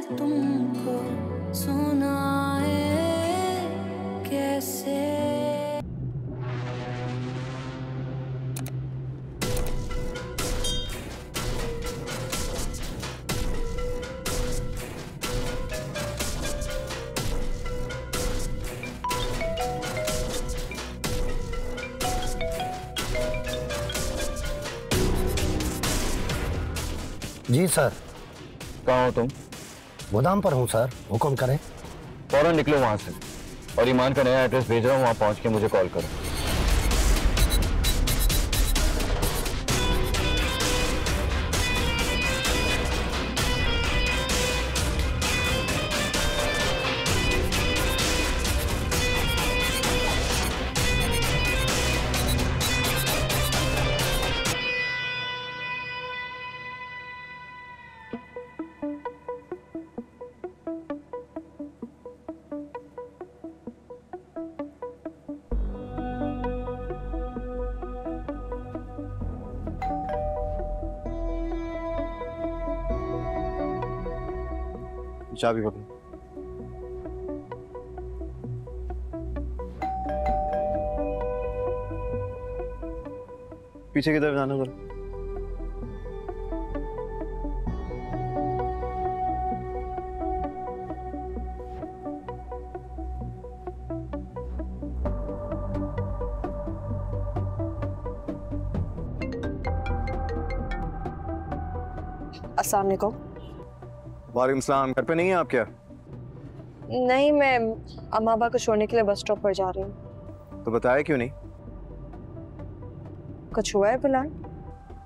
तुमको सुनाए कैसे। जी सर। कहाँ हो तुम? गोदाम पर हूँ सर, हुक्म करें। फौरन निकलो वहां से और ईमान का नया एड्रेस भेज रहा हूँ, वहां पहुंच के मुझे कॉल करो। चाबी पकड़ो। पीछे की तरफ जाना जरा। अस्सलाम वालेकुम। वालेकुम सलाम। घर पे नहीं है आप क्या? नहीं, मैं अम्मा अब्बा को छोड़ने के लिए बस स्टॉप पर जा रही हूँ। तो बताया क्यों नहीं? कुछ हुआ है फिलहाल?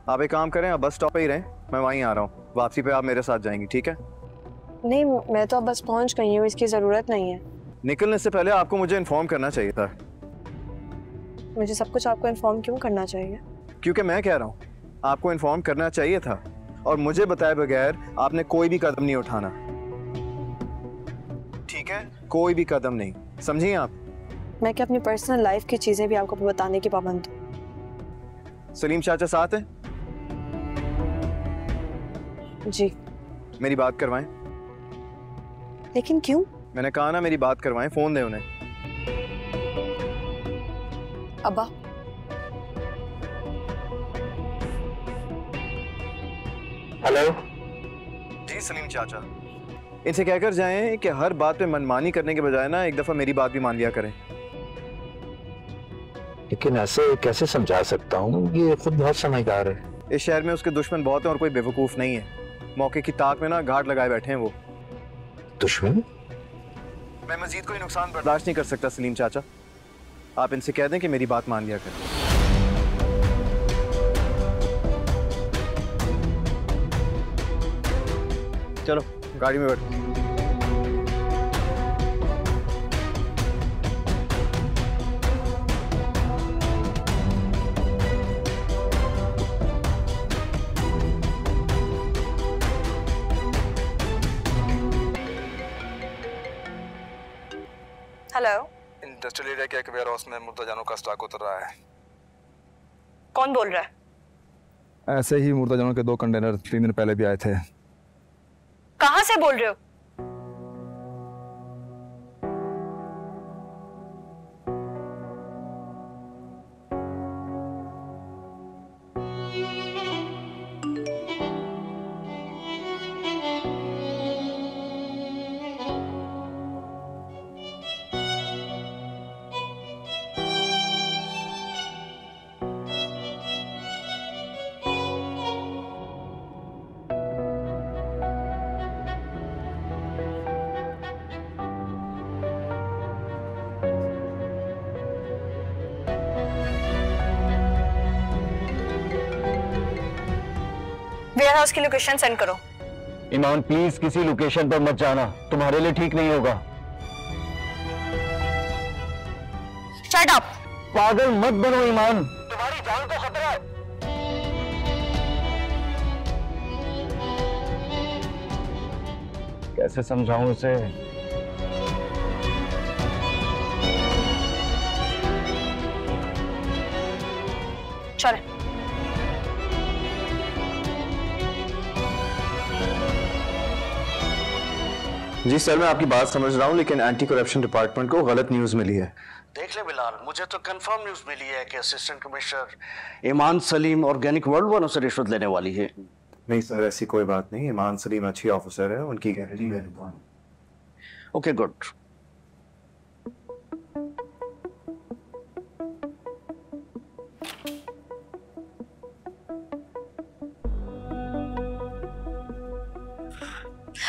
आप एक काम करें, आप बस स्टॉप पे ही रहें, मैं वहीं आ रहा हूँ। वापसी पे आप मेरे साथ जाएंगी, ठीक है? नहीं, मैं तो अब बस पहुँच गई हूँ, इसकी ज़रूरत नहीं है। निकलने से पहले आपको मुझे इन्फॉर्म करना चाहिए था। मुझे सब कुछ आपको इन्फॉर्म क्यों करना चाहिए? क्योंकि मैं कह रहा हूँ आपको इन्फॉर्म करना चाहिए था, और मुझे बताए बगैर आपने कोई भी कदम नहीं उठाना, ठीक है? कोई भी कदम नहीं, समझिए आप? मैं क्या अपनी पर्सनल लाइफ की चीज़ें भी आपको बताने की पाबंद हूँ? सलीम चाचा साथ हैं? जी। मेरी बात करवाएं। लेकिन क्यों? मैंने कहा ना, मेरी बात करवाएं, फोन दें उन्हें। अब्बा। हेलो जी सलीम चाचा, इनसे कहकर जाएं कि हर बात पे मनमानी करने के बजाय ना एक दफा मेरी बात भी मान लिया करें। लेकिन ऐसे कैसे समझा सकता हूँ, ये खुद बहुत समझदार है। इस शहर में उसके दुश्मन बहुत हैं और कोई बेवकूफ नहीं है। मौके की ताक में ना घाट लगाए बैठे हैं वो। दुश्मन? मैं मजीद कोई नुकसान बर्दाश्त नहीं कर सकता सलीम चाचा, आप इनसे कह दें कि मेरी बात मान लिया करें। चलो गाड़ी में बैठो। हेलो। इंडस्ट्रियल एरिया के एक वेयर हाउस में मुर्दा जानों का स्टॉक उतर रहा है। कौन बोल रहा है? ऐसे ही मुर्दा जानों के 2 कंटेनर 3 दिन पहले भी आए थे। कहाँ से बोल रहे हो? वेयर हाउस की लोकेशन सेंड करो। ईमान प्लीज किसी लोकेशन पर मत जाना, तुम्हारे लिए ठीक नहीं होगा। Shut up. पागल मत बनो ईमान, तुम्हारी जान को खतरा है। कैसे समझाऊं इसे? चले। जी सर, मैं आपकी बात समझ रहा हूँ, लेकिन एंटी करप्शन डिपार्टमेंट को गलत न्यूज़ मिली है। देख ले बिलाल, मुझे तो कंफर्म न्यूज़ मिली है कि असिस्टेंट कमिश्नर ईमान सलीम ऑर्गेनिक वर्ल्ड वालों से रिश्वत लेने वाली है। नहीं सर, ऐसी कोई बात नहीं। ईमान सलीम अच्छी ऑफिसर है, उनकी गारंटी मैं दूंगा। Okay good.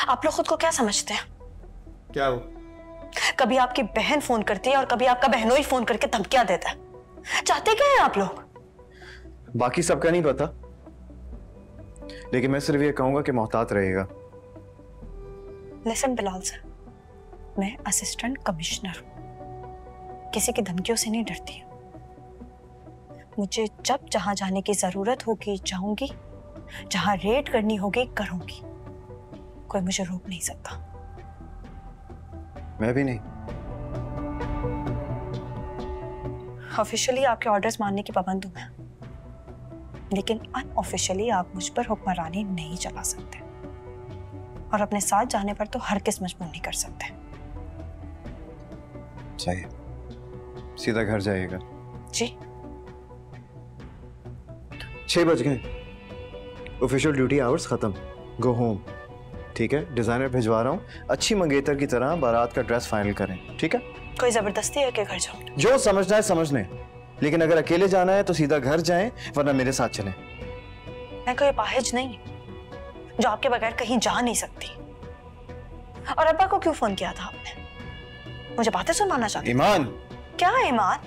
आप लोग खुद को क्या समझते हैं? क्या हो? कभी आपकी बहन फोन करती है और कभी आपका बहनोई फोन करके धमकियां देता है। चाहते क्या है आप लोग? बाकी सबका नहीं पता, लेकिन मैं सिर्फ ये कहूंगा कि मोहतात रहेगा। लिसन बिलाल सर, मैं असिस्टेंट कमिश्नर हूं, किसी की धमकियों से नहीं डरती। मुझे जब जहां जाने की जरूरत होगी जाऊंगी, जहां रेड करनी होगी करूंगी, कोई मुझे रोक नहीं सकता। मैं भी नहीं। ऑफिशियली आपके ऑर्डर्स मानने की पाबंद हूं मैं, लेकिन अनऑफिशियली आप मुझ पर हुक्मरानी नहीं चला सकते और अपने साथ जाने पर तो हर किस मजबूर नहीं कर सकते। सही, सीधा घर जाइएगा। जी 6 बज गए, ऑफिशियल ड्यूटी आवर्स खत्म। Go home. ठीक है, डिजाइनर भिजवा रहा हूँ, अच्छी मंगेतर की तरह बारात का ड्रेस फाइनल करें। ठीक है? कोई जबरदस्ती है कि घर जाऊं? जो समझना है समझने, लेकिन अगर अकेले जाना है तो सीधा घर जाएं, वरना मेरे साथ चलें। मैं कोई अपाहिज नहीं जो आपके बगैर कहीं जा नहीं सकती। और अब्बा को क्यों फोन किया था आपने? मुझे बातें सुनवाना चाहते? ईमान। क्या ईमान?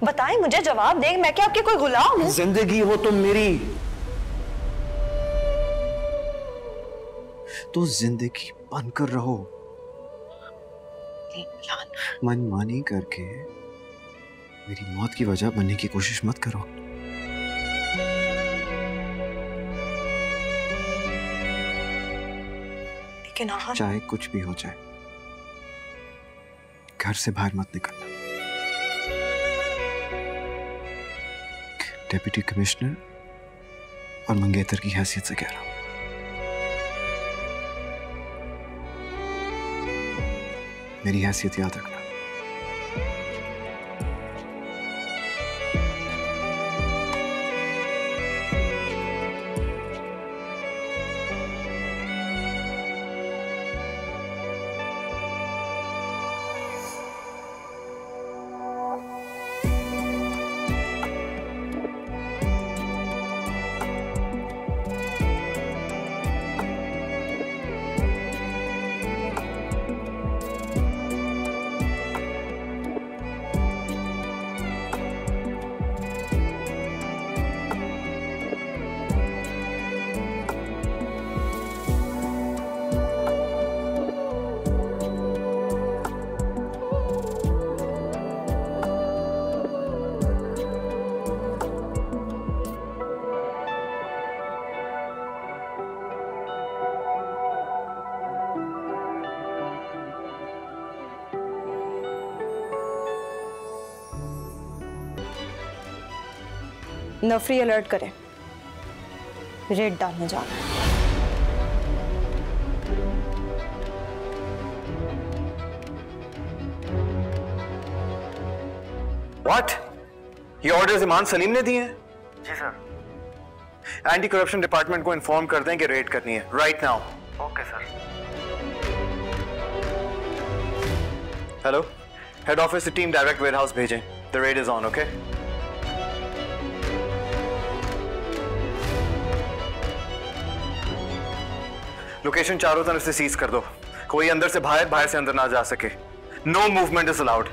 बताएं मुझे, जवाब दें। मैं क्या आपकी कोई गुलाम हूं? जिंदगी हो तुम मेरी, तो जिंदगी बनकर रहो। मनमानी करके मेरी मौत की वजह बनने की कोशिश मत करो। लेकिन चाहे कुछ भी हो जाए, घर से बाहर मत निकलना। डेप्यूटी कमिश्नर और मंगेतर की हैसियत से कह रहा हूं। मेरी हैसियत याद रखना। नफरी अलर्ट करें, रेड डालने जा रहा है। What? ये ऑर्डर्स ईमान सलीम ने दिए हैं? जी सर। एंटी करप्शन डिपार्टमेंट को इन्फॉर्म कर दें कि रेड करनी है right now. Okay sir. Hello, head office से टीम डायरेक्ट वेयर हाउस भेजें। The red is on. Okay? Location चारों तरफ से सीज कर दो। कोई अंदर से बाहर, बाहर से अंदर ना जा सके। No movement is allowed.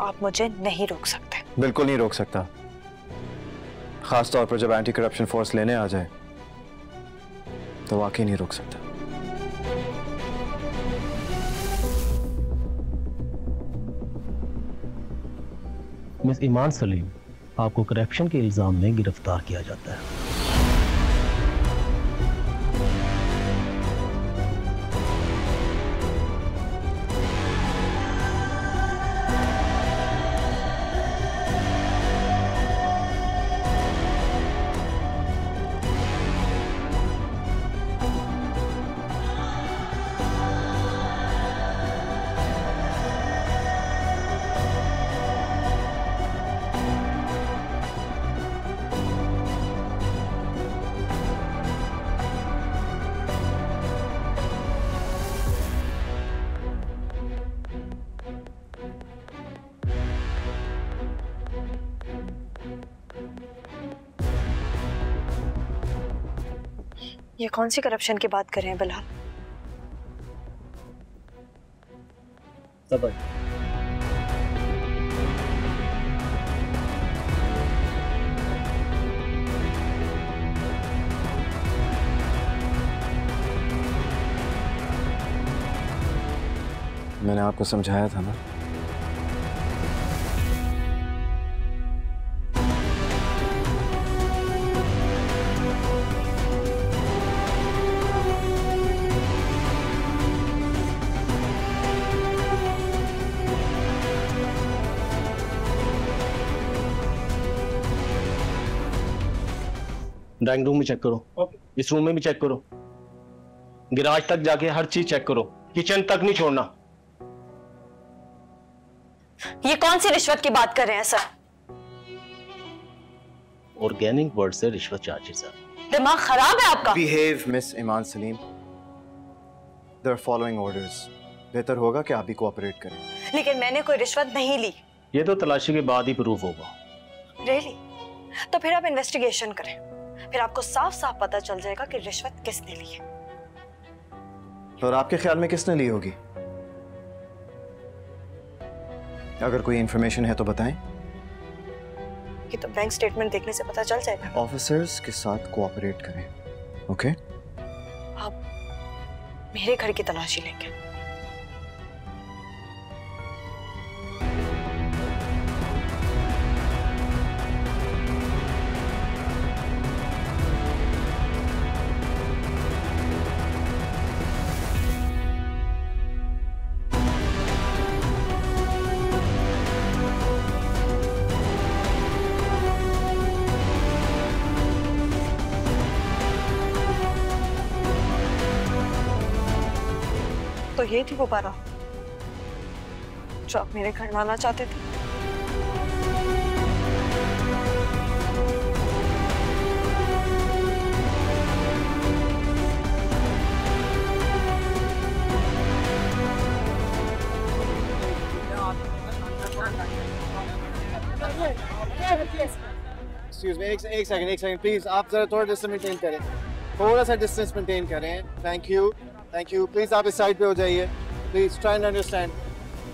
आप मुझे नहीं रोक सकते। बिल्कुल नहीं रोक सकता, खास तौर पर जब एंटी करप्शन फोर्स लेने आ जाए तो वाकई नहीं रोक सकता। मिस ईमान सलीम, आपको करप्शन के इल्जाम में गिरफ्तार किया जाता है। ये कौन सी करप्शन की बात कर रहे हैं बिलाल? सबर। मैंने आपको समझाया था ना। ड्राइंग रूम में चेक करो, इस रूम में भी चेक करो, गैराज तक जाके हर चीज चेक करो, किचन तक नहीं छोड़ना। ये कौन सी रिश्वत की बात कर रहे हैं सर? ऑर्गेनिक वर्ल्ड से रिश्वत चार्जेस सर। दिमाग खराब है आपका? Behave Miss Iman Saleem, they are following orders. बेहतर होगा कि आप भी कोऑपरेट करें। लेकिन मैंने कोई रिश्वत नहीं ली। ये तो तलाशी के बाद ही प्रूफ होगा। रियली? तो फिर आप इन्वेस्टिगेशन करें, फिर आपको साफ साफ पता चल जाएगा कि रिश्वत किसने ली है। और आपके ख्याल में किसने ली होगी? अगर कोई इंफॉर्मेशन है तो बताएं। ये तो बैंक स्टेटमेंट देखने से पता चल जाएगा। ऑफिसर्स के साथ कोऑपरेट करें, ओके? आप मेरे घर की तलाशी लेंगे? तो ये थी वो बारात जो आप मेरे घर लाना चाहते थे। एक्सक्यूज मी, एक सेकंड प्लीज, आप जरा थोड़ा डिस्टेंस मेंटेन करें, थोड़ा सा डिस्टेंस मेंटेन करें। थैंक यू प्लीज आप इस साइड पे हो जाइए, प्लीज ट्राई एंड अंडरस्टैंड।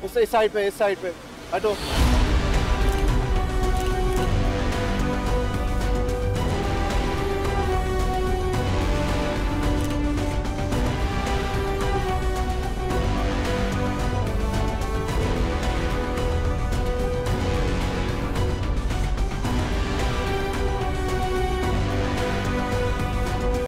इस साइड पे हटो।